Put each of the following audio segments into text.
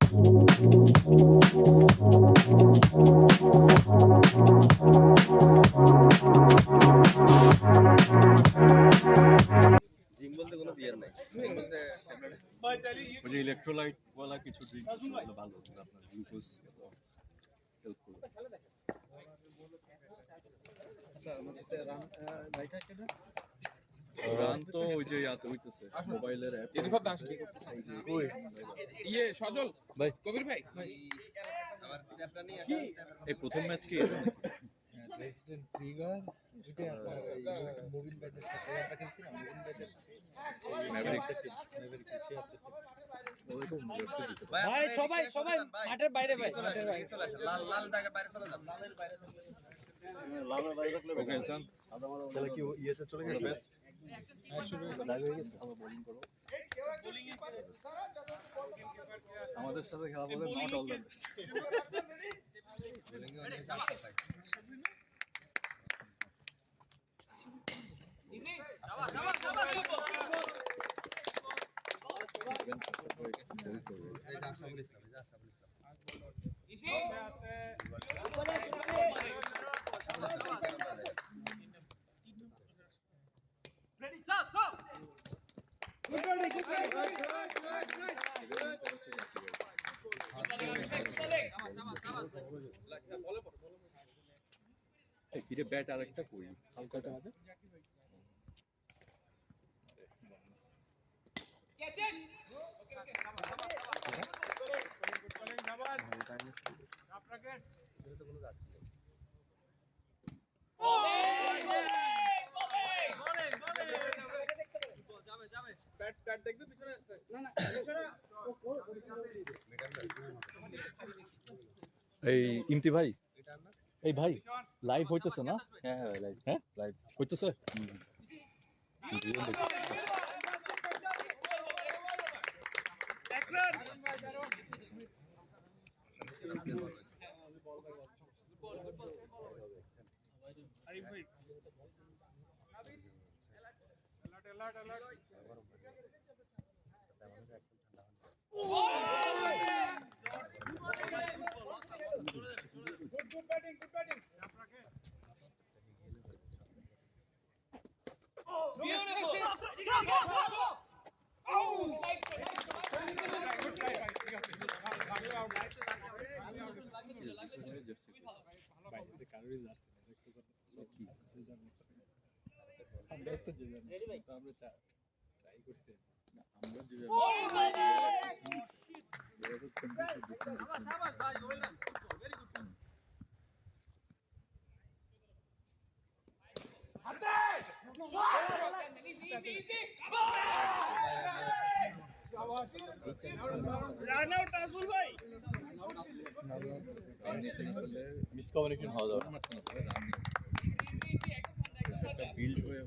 ওই যে ইলেকট্রোলাইট ওয়ালা কিছু ড্রিঙ্ক ভালো আপনার গ্লুকোজ হেল্প করবে। রান তো ওই যে ইয়াতে হইতেছে মোবাইলের অ্যাপ ইয়ে সজল ভাই কবির ভাই এই প্রথম ম্যাচ কি প্রেসিডেন্ট ক্রিগার এটা আপনার মুভিন ব্যাচের সাথে আমরা খেলছি না মুভিন ব্যাচের ভাই সবাই মাঠের বাইরে ভাই মাঠের বাইরে চলে আসেন লাল লাল দাগের বাইরে চলে যান লালের বাইরে থাকলে ওকে সান তাহলে কি ইয়েতে চলে গেছে আমাদের সাথে খেলা বলে নট অল দ্য কিরে ব্যাট আরেকটা কই হালকাটা আছে এই ইমতি ভাই এই ভাই লাইভ হইতেছে না হ্যাঁ হ্যাঁ লাইভ হ্যাঁ লাইভ হইতেছে মিসকমিউনিকেশন হওয়া যাবে বিল্ড হয়ে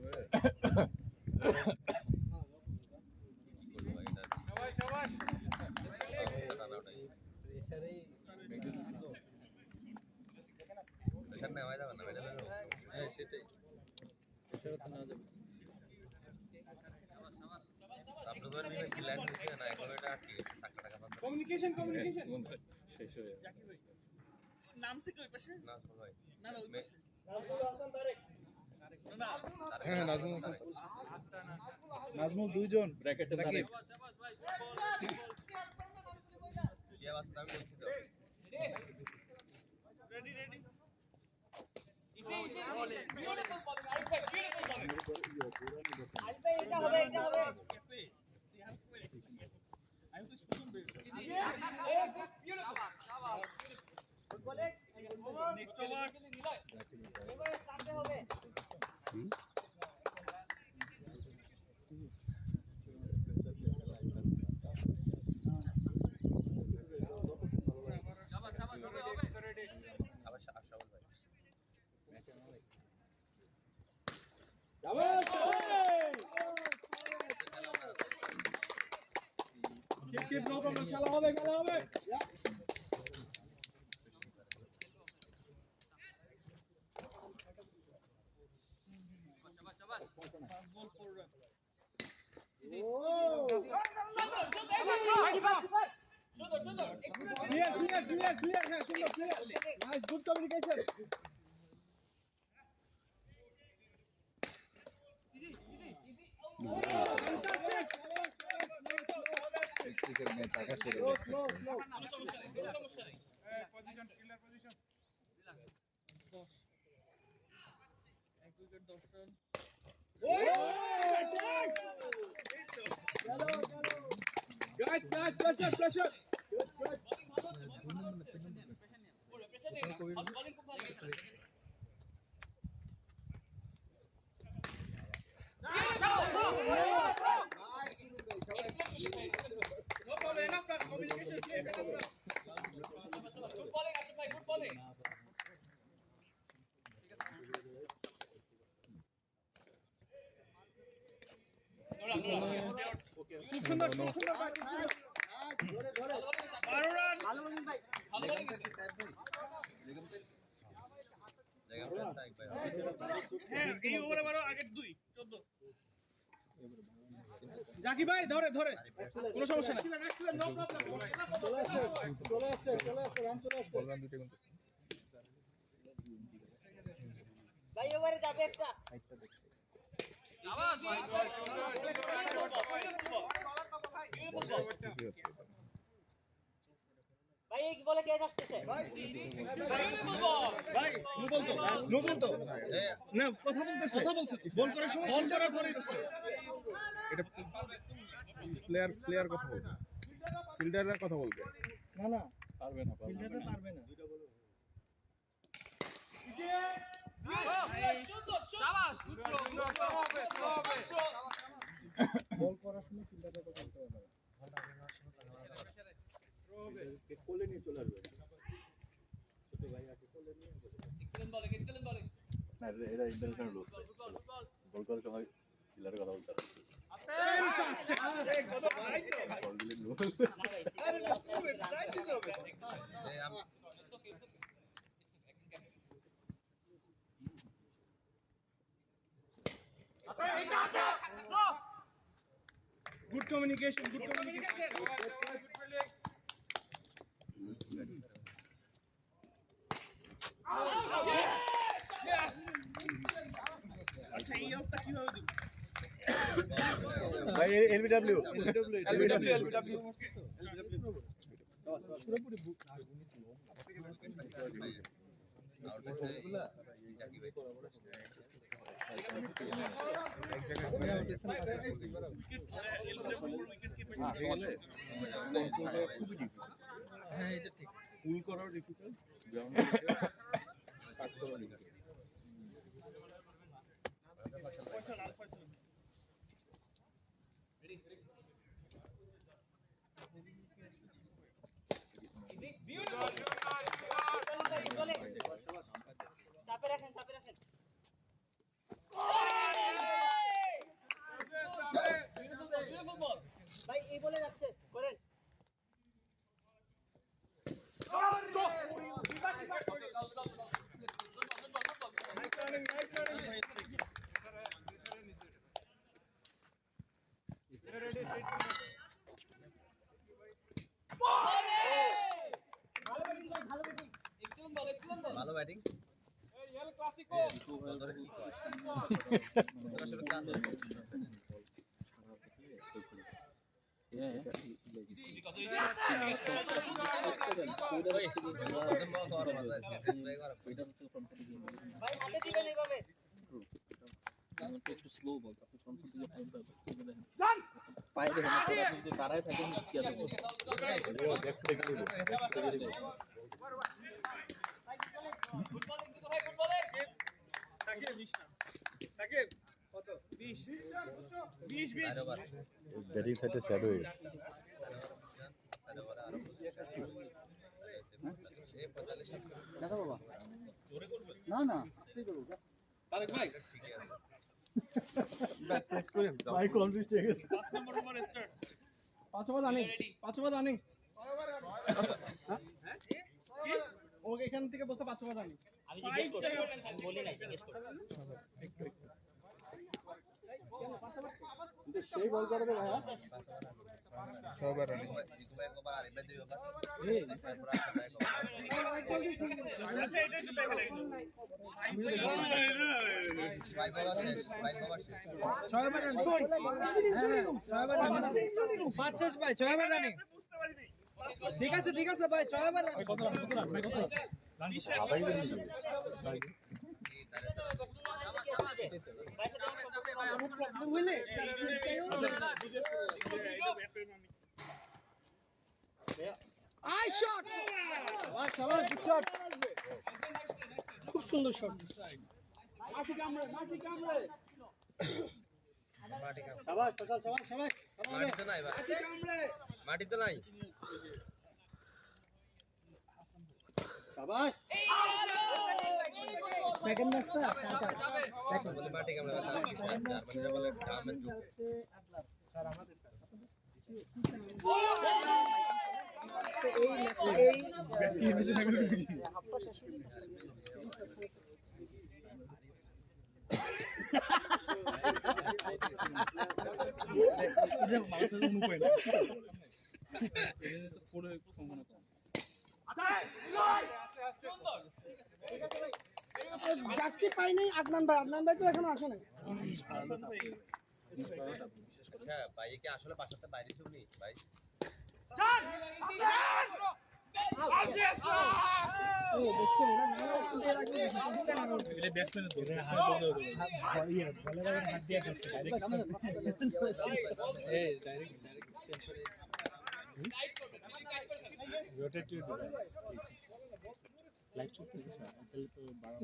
সেটাই তো না যাবে কমিউনিকেশন শেষ হয়ে নাম से कोई पाশে না ভাই না ওই পাশে হ্যাঁ নাজমুল হাসান নাজমুল দুইজন ব্র্যাকেটে সাকিব শিয়া বাস আমি বলছি তো রেডি ইজি বিউটিফুল বলিং আরেকটা বিউটিফুল বলিং আরেকটা এটা হবে আমি তো শুনুন বিউটিফুল শাবাশ ফুটবলে নেক্সট ওভার এবারে স্টার্ট হবে খেলা হবে Clear. হ্যাঁ, সুন্দর, clear. Nice, good communication. Guys, pressure. Good. No problem, enough communication clear. Good bowling, Ashif bhai, good bowling. খুব সুন্দর ধরে 12 রান ভালো বলিং ভাই ভালো বলিং হ্যাঁ এই ওভারে মারো আগের 2 14 জাকি ভাই ধরে কোনো সমস্যা না নো প্রবলেম চলে আসছে রান চলে আসছে রান দুটো গুনতে ভাই ওভারে যাবে একটা আওয়াজ ভাই ভাই কি বলে ক্যাচ আসছে ভাই নো বল তো না কথা বলছে বল করার সময় বল করা ধরেছে এটা প্লেয়ার কথা বলবে ফিল্ডাররা কথা বলবে না পারবে না ফিল্ডাররা পারবে না বল করার সময় ফিল্ডাররা কথা বলতে পারবে কোলে নিয়ে চলে আসবে ছোট ভাই আছে কোলে নিয়ে এক্সেলেন্ট বলিং না এটা ইন্টারন্যাশনাল রুল বল করার সময় প্লেয়ারের কথা বলতে হবে কত ভাই তো বল দিলে রুল আরে ট্রাই দিতে হবে Good communication. আচ্ছা এই আউটটা কিভাবে দিব ভাই এলবিডব্লিউ পুরোপুরি হ্যাঁ এটা ঠিক পুল করাও ডিফিকাল্ট গ্রাউন্ড কাট করা ডিফিকাল্ট চাপে রাখেন ভাই এই বলে যাচ্ছে করেন ভালো ব্যাটিং ভাই হাতে দিবেন এইভাবে একটু স্লো বল আপনি ফ্রন্ট থেকে টাইম পাবেন পায়ে দেখেন আপনি যদি তারাই থাকেন কি আর ও দেখতে গেলে সাকিব কত 20 ব্যাটিং সাইডে শ্যাডো দেখো বাবা না আপনি করুন তারেক ভাই ভাই কনফিউজ হয়ে গেছে 5 number over start 5 over running okay এখান থেকে বলতে 5 ওভার রানিং আমি জিজ্ঞেস করছি আমি বলি নাই জিজ্ঞেস করছি সেই বল করবে ভাইয়া ছয়বার রানিং আচ্ছা এটা একটু দেখে নেই পাঁচ শেষ ভাই 6 বার রানিং বুঝতে পারিনি ঠিক আছে ভাই 6 বার রানিং খুব সুন্দর শট মাটিতে নাই সেকেন্ড ম্যাচটা মাটি কামড়ে বলে ডামের যুগ জার্সি পাই নাই আদনান ভাই তো এখনো আসে নাই আচ্ছা ভাই কি আসলে বাসাতে বাইরে শুনি ভাই দেখছি এটা ব্যাটসম্যানের দোষ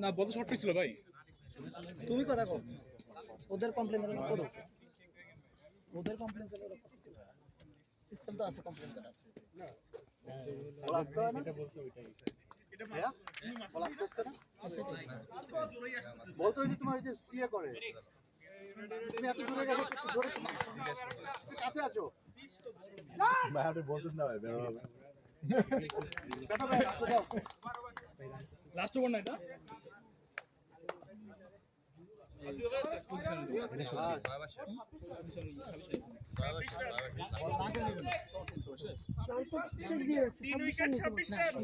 না বল শর্ট পিচ ছিল ভাই তুমি কথা কও ওদের কমপ্লেন করো ওদের কমপ্লেন করো সিস্টেম তো আছে কমপ্লেন করার বলতো যে তোমার যে ইয়ে করে তুমি এত দূরে গেছো একটু জোরে কাছে আছো ভাই আপনি বলতেন না ভাই বেরো হবে কথা ভাই কাছে দাও লাস্ট ওভার না এটা তিন উইকেট 26 রান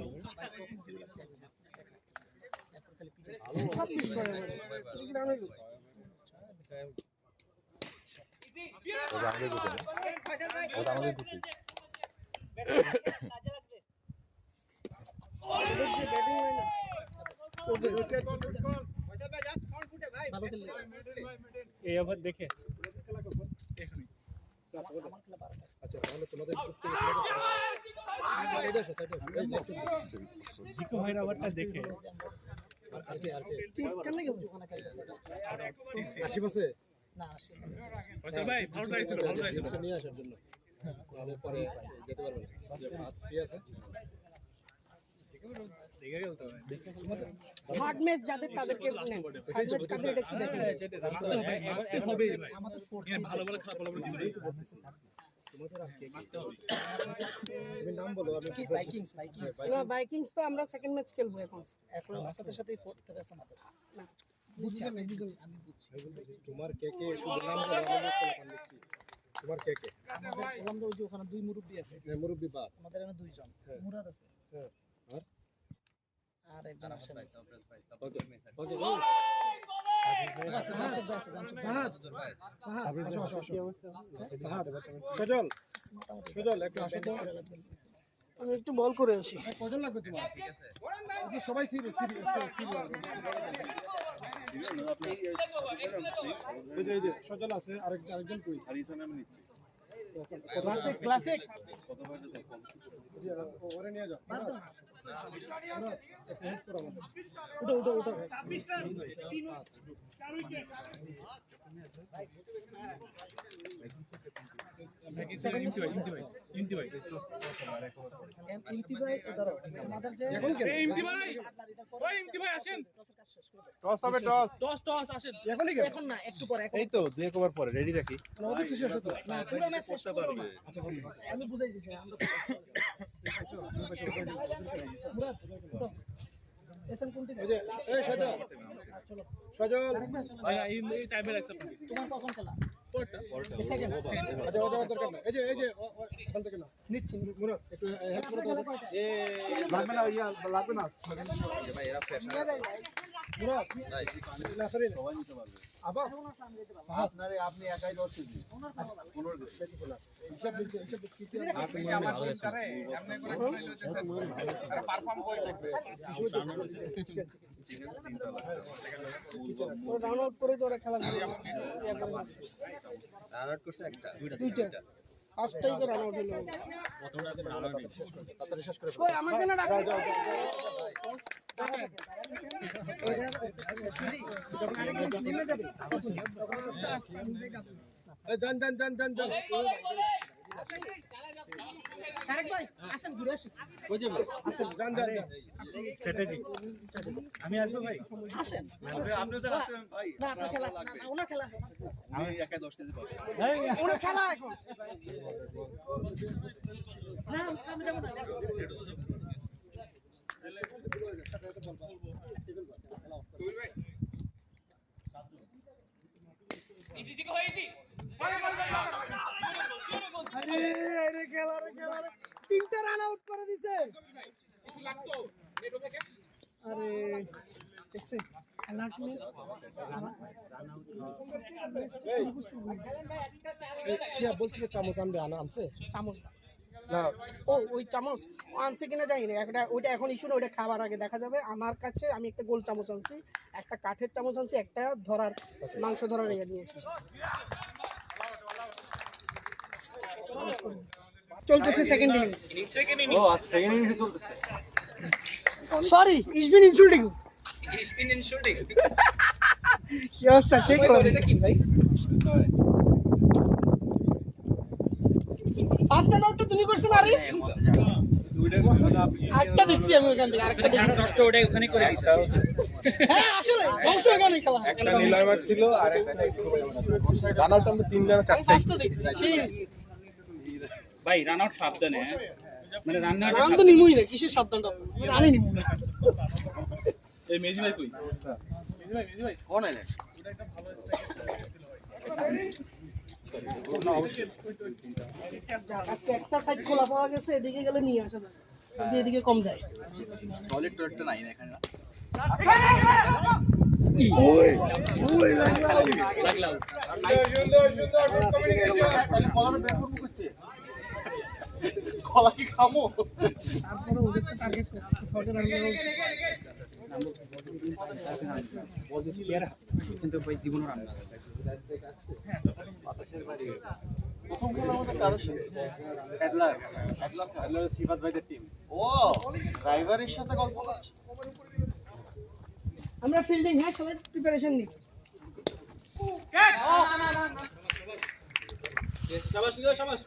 এই ওভার দেখে জিকো ভাইয়ের ওভারটা দেখে কেন গেল ওখানে না আসে ফয়সাল ভাই ভালো ট্রাই ছিল নিয়ে আসার জন্য তাহলে পরে যেতে পারবে ঠিক আছে দেখে গেল তো থার্ড ম্যাচ যাদের তাদেরকে নেন থার্ড ম্যাচ কাদের এটা একটু দেখেন হবে আমাদের ভালো ভালো খারাপ ভালো কিছু নেই তুমি নাম বলো আমি কি ভাইকিংস না ভাইকিংস তো আমরা সেকেন্ড ম্যাচ খেলবো এখন সাথে সাথেই ফোর্থ ম্যাচ আমাদের না বুঝছি আমি বুঝছি তোমার কে কে শুধু নাম বলো আমি লিখছি তোমার কে কে আমাদের বললাম তো ওই যে ওখানে দুই মুরব্বি আছে মুরব্বি বাদ আমাদের এখানে দুইজন মুরাদ আছে হ্যাঁ আর একজন আসে না ওকে ওকে সজল সজল একটু আসো তো আমি একটু বল করে আসি কজন লাগবে তোমার আপনি সবাই সিরিয়াস এই যে সজল আছে আরেকজন কই আর ইসান আমি নিচ্ছি ক্লাসিক ওরে নিয়ে যাও উঠো 26 রান 4 উইকেট ইমতি ভাই ইমতি ভাই ধরো আমাদের যে এই ইমতি ভাই ওই ইমতি ভাই আসেন টস হবে টস টস আসেন এখন না একটু পরে এই তো 2 ওভার পরে রেডি রাখি আমাদের কিছু আছে তো না পুরো ম্যাচ শেষ করতে পারবে আচ্ছা আমি বুঝাই দিছি আমরা মুরাদ উঠো এসএন কোন টিম এই যে এই সজল চলো সজল ভাই এই টাইমে অ্যাকসেপ্ট তোমার কখন খেলা সেকেন্ড আচ্ছা ওটা দরকার না এই যে এখান থেকে না নিচ্ছি মুরাদ একটু হেল্প করে দাও লাগবে না ইয়া লাগবে না ভাই এরা ফ্রেশ মুরাদ ভাই না সরি সবাই নিতে পারবে আবা আপনারে আপনি একাই 10 কেজি 15 কেজি হিসাব দিতে কি রান আউট করে তো ওরা খেলা শুরু করে। রান আউট করছে একটা দুইটা ফার্স্টটাই তো রান আউট হলো তাড়াতাড়ি শেষ করে ওই আমার কেন ডাক জান তারেক ভাই আসেন ঘুরে আসেন জান স্ট্র্যাটেজি আমি আসবো ভাই আসেন আপনিও স্যার আসতে পারেন ভাই না আপনার খেলা আছে না ওনার খেলা আছে আমি একাই 10 কেজি পাবো ওনার খেলা এখন না আমি যাবো না আরে খেলা রে তিনটা রান আউট করে দিছে আরে দেখছেন খেলার শিয়া বলছিল চামচ আনবে আনছে চামচ না ও ওই চামচ ও আনছে কিনা জানি না একটা ওইটা এখন ইস্যু না ওইটা খাবার আগে দেখা যাবে আমার কাছে আমি একটা গোল চামচ আনছি একটা কাঠের চামচ আনছি একটা ধরার মাংস ধরার ইয়ে নিয়ে এসেছি চলতেছে সেকেন্ড ইনিংস ও আচ্ছা সেকেন্ড ইনিংসে চলতেছে সরি ইসবিন ইনসুল্টিং স্পিন ইন শুটিং কি অবস্থা সেই করে কি ভাই ফার্স্ট আউটটা তুমি করছো না আরে আরেকটা দেখছি আমি ওখান থেকে আরেকটা দেখি নষ্ট ওটা ওখানে করে দিছে হ্যাঁ আসলে অংশ এখানে খেলা একটা নিলয় মার ছিল আর একটা রানারটা আমরা 3 জন 4 ফার্স্টটা দেখছি সেই ভাই রান আউট সাবধানে মানে রান আউট রান তো নিমুই না কিসের সাবধানটা রানে নিমু না এই মেজি ভাই কই কোন আইলে আজকে একটা সাইড খোলা পাওয়া গেছে এদিকে গেলে নিয়ে আসা যায় যদি এদিকে কম যায় টয়লেট টয়লেটটা নাই না এখানে না লাগলাও সুন্দর কমিউনিকেশন কলারে ব্যাক করব করতে কলা কি খামো তারপরে ওদেরকে টার্গেট করতে শর্টে রান কিন্তু ভাই জীবনও রান না প্রথম গোল আমাদের কারো সাথে অ্যাডলার সিফাত ভাইদের টিম ও ড্রাইভারের সাথে গল্প করছে আমরা ফিল্ডিং হ্যাঁ সবাই প্রিপারেশন নিই শাবাশ লিও শাবাশ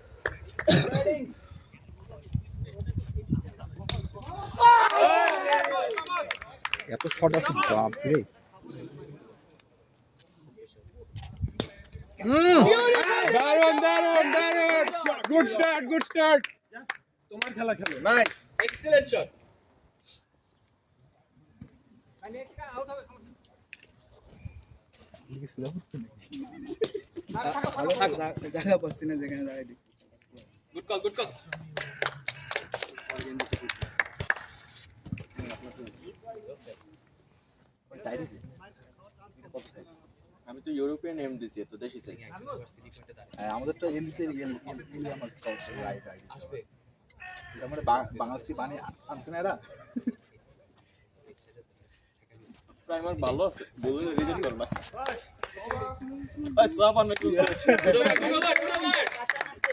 এত শট আছে বাপ রে দারুন গুড স্টার্ট তোমার খেলা খেলো নাইস এক্সেলেন্ট শট জায়গা পাচ্ছি না যেখানে দাঁড়াই গুড কল আমি তো ইউরোপিয়ান এম দিছি তো দেশি চাই হ্যাঁ আমাদের তো এম দিছি আমার রাইট আসবে এটা মানে বাংলাদেশি বানিয়ে আনছে না এরা প্রাইমার ভালো আছে বলুন রিজেক্ট করবা ভাই সাবান মে কুছ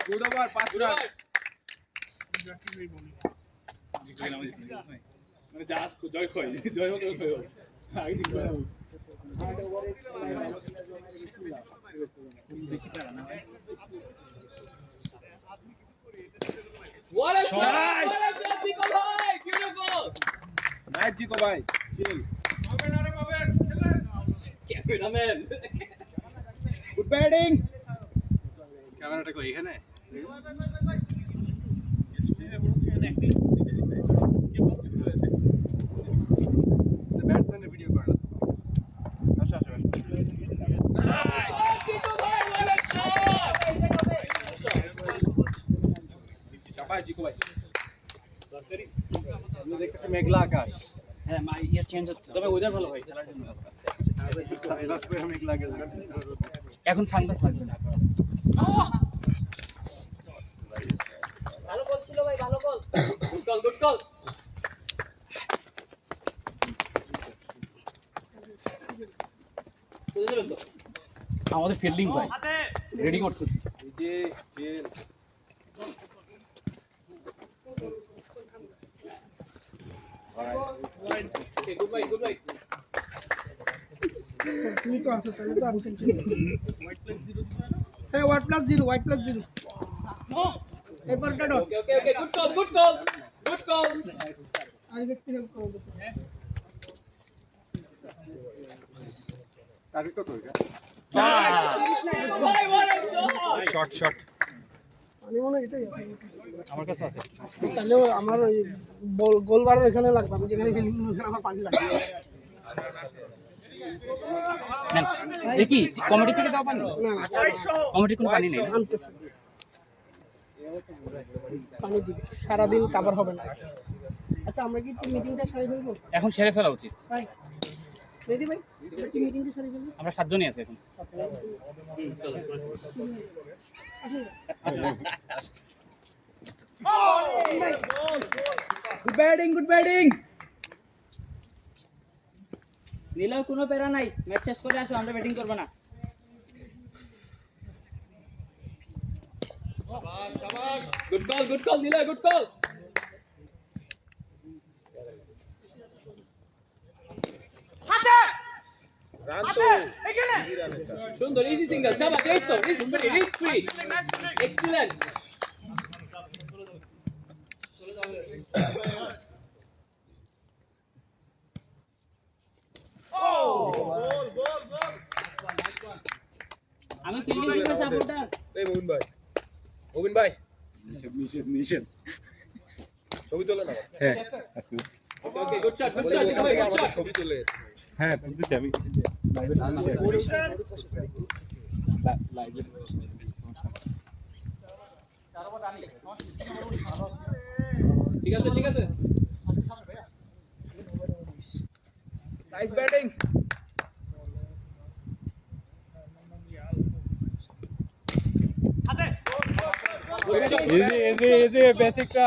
গুড ওভার 5 রান মানে জাহাজ জয় কই জয় হোক আগে দিন What a shot! What a shot, Chico bhai! Beautiful! Nice Zico ভাই চিল Cameraman! গুড ব্যাটিং ক্যামেরাটা কই এখানে ব্যাটসম্যানের ভিডিও করে না আচ্ছা Chico bhai, what a shot! আমি দেখতেছি মেঘলা আকাশ। হ্যাঁ ইয়ে চেঞ্জ হচ্ছে, তবে ওয়েদার ভালো হয় খেলার জন্য। মেঘলা আকাশ। এখন সানগ্লাস লাগবে না। ভালো বল ছিল ভাই, ভালো বল। Good call. কোথায় যাবেন তো? আমাদের ফিল্ডিং ভাই রেডি করতেছি। এই যে খেল। Good bye. তুমি তো আছো, তাহলে তো আমি টেনশন নেই। হ্যাঁ, y+0 এরপর এটা ডট। Okay good call. আরেক একটু হেল্প করো। টার্গেট কত এটা? 30 না শর্ট আমি মনে হয় এটাই আছে। আমার কাছে আছে। তাহলে আমার ওই গোল বারের এখানে লাগবে, আমি যেখানে ফিল্ডিং ওখানে আমার পানি লাগবে। নেন দেখি কমিটি থেকে দাও পানি। না কমিটি কোনো পানি নেই। আনতেছে, পানি দিবে, সারাদিন কাভার হবে না। আচ্ছা, আমরা কি একটু মিটিংটা সারি ফেলবো এখন সেরে ফেলা উচিত। ভাই? মেহেদী ভাই, একটু মিটিংটা সারি ফেলবো। আমরা 7 জনই আছি এখন। Good batting. নিলেও কোনো প্যারা নাই, ম্যাচ শেষ করে আসো, আমরা ব্যাটিং করব না। গুড কল নিলে, গুড কল। সুন্দর ইজি সিঙ্গেল, শাবাশ, এই তো রিস্ক ফ্রি, এক্সিলেন্ট। আমি ফিল্ডিং টিমের সাপোর্টার। এই মোবিন ভাই নিষেধ। ছবি তোলে না। হ্যাঁ ওকে গুড শট বলে ওখান থেকে আমাদের ছবি তোলে। হ্যাঁ তুলতেছি আমি। ঠিক আছে নাইস ব্যাটিং। ইজি বেসিকটা।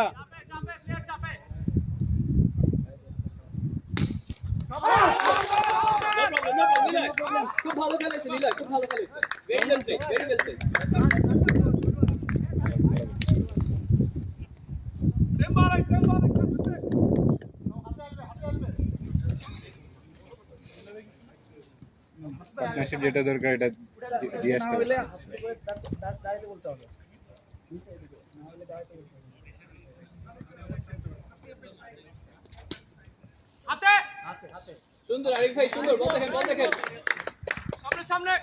খুব ভালো খেলেছে নিলয়, খুব ভালো খেলেছে। Very well played. পার্টনারশিপ যেটা দরকার এটা দিয়ে আসতে হবে। সুন্দর আরিফ ভাই, সুন্দর, বল দেখেন। সামনে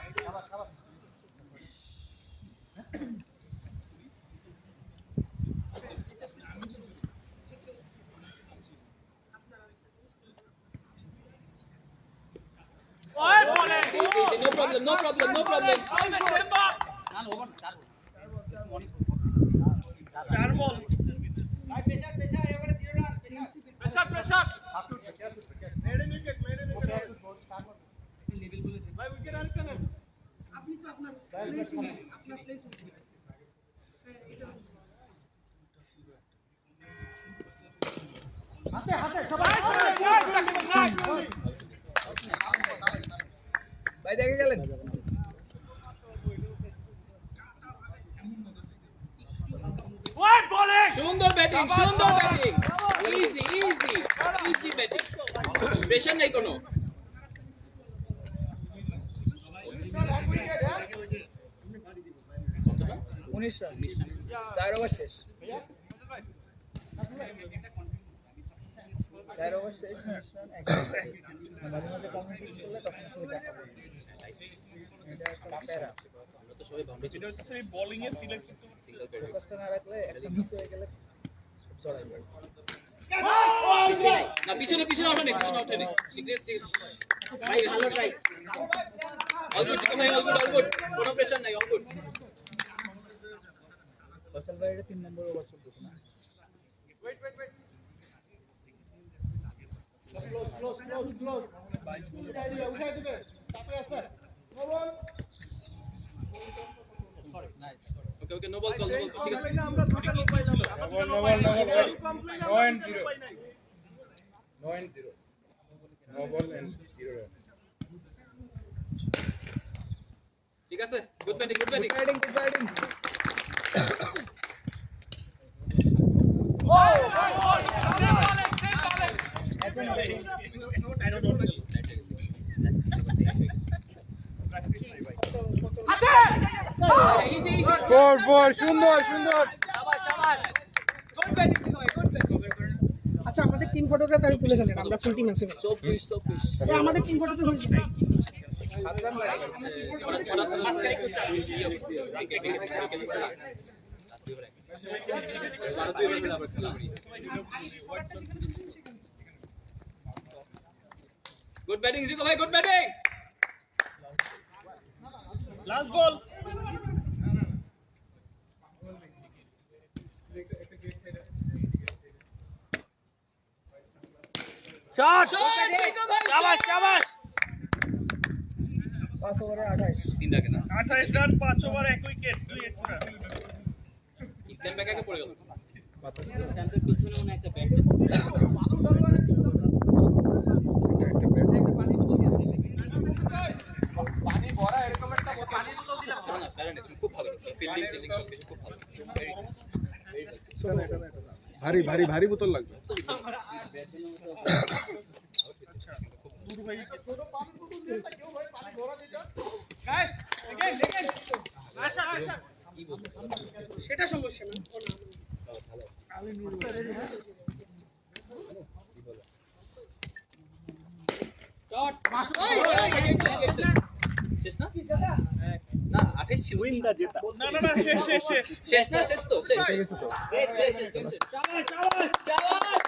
No problem. চার বল। প্রেসার। ভাই উইকেট আরেকটা নেন। আপনি তো আপনার প্লেস উঠে, আপনার প্লেস উঠে। হাতে ভাই দেখে গেলেন। সুন্দর ব্যাটিং। Easy batting. প্রেসার নাই কোনো। কতটা? 19 রান, 4 ওভার শেষ। 4 ওভার শেষ, 19 রান, 1 মাঝে মাঝে কমেন্ট করলে তখন শুধু দেখা পাবে। এটা একটা প্যারা। আমরা তো সবাই বাউন্ডারি এটা হচ্ছে বোলিং এ সিলেক্ট করতে সিঙ্গেল ব্যাটিং। ফোকাসটা না রাখলে একটা মিস হয়ে গেলে সব জড়াই পড়ে। না পিছনে ওঠেনি। ঠিক। ভাই ভালো ট্রাই। All good. কোনো প্রেসার নাই, অল গুড। ফসল ভাই এটা 3 নম্বর ওভার চলতেছে না। উঠে দিবে তারপরে আছে বল ওকে ওকে নো বল কল ঠিক আছে আমরা দুটো লোক পাইলাম No ball. 9-0. No ball and 0 run. ঠিক আছে গুড ব্যাটিং Four. সুন্দর আচ্ছা আমাদের টিম ফটোটা তাই তুলে ফেলেন আমরা ফুল টিম আছে 24 আমাদের টিম ফটোতে হয়েছে গুড ব্যাটিং জিকো ভাই good batting last ball shot Zico ভাই শাবাশ 5 ওভারে 28 তিনটা কেনা 28 run 5 over 1 wicket 2 extra stump back আগে পড়ে গেল পানি ভরা এরকম একটা পানি বোতল দিলাম না প্যারেন্ট তুমি খুব ভালো ফিল্ডিং সবকিছু খুব ভালো ভারী বোতল লাগবে সেটা সমস্যা না শেষ না না 28 ছিল উইন দা জেতা না শেষ শেষ না শেষ তো শেষ শাবাশ